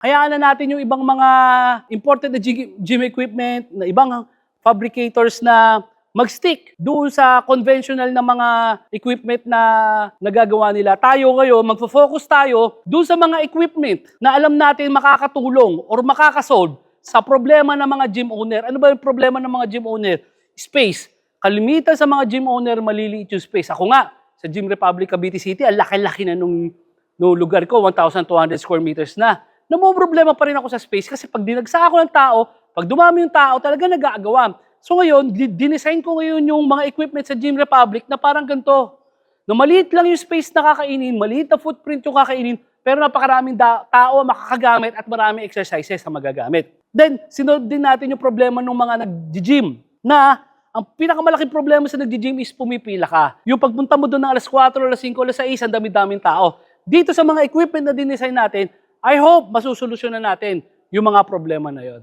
Hayaan na natin yung ibang mga imported na gym equipment, na ibang fabricators na mag-stick doon sa conventional na mga equipment na nagagawa nila. Tayo ngayon, magfo-focus tayo doon sa mga equipment na alam natin makakatulong or makakasolve sa problema ng mga gym owner. Ano ba yung problema ng mga gym owner? Space. Kalimitan sa mga gym owner, maliliit yung space. Ako nga, sa Gym Republic Cavite City, ang laki-laki na nung lugar ko, 1,200 square meters na. Problema pa rin ako sa space kasi pag dinagsa ako ng tao, pag dumami yung tao, talaga nag-aagawan. So ngayon, dinesign ko ngayon yung mga equipment sa Gym Republic na parang ganito. Na maliit lang yung space na kakainin, maliit na footprint yung kakainin, pero napakaraming tao makakagamit at maraming exercises na magagamit. Then, sinolve din natin yung problema ng mga nag-gym na ang pinakamalaking problema sa nag-gym is pumipila ka. Yung pagpunta mo doon ng alas 4, alas 5, alas 6, ang dami-daming tao. Dito sa mga equipment na dinesign natin, I hope masusolusyonan natin yung mga problema na yon.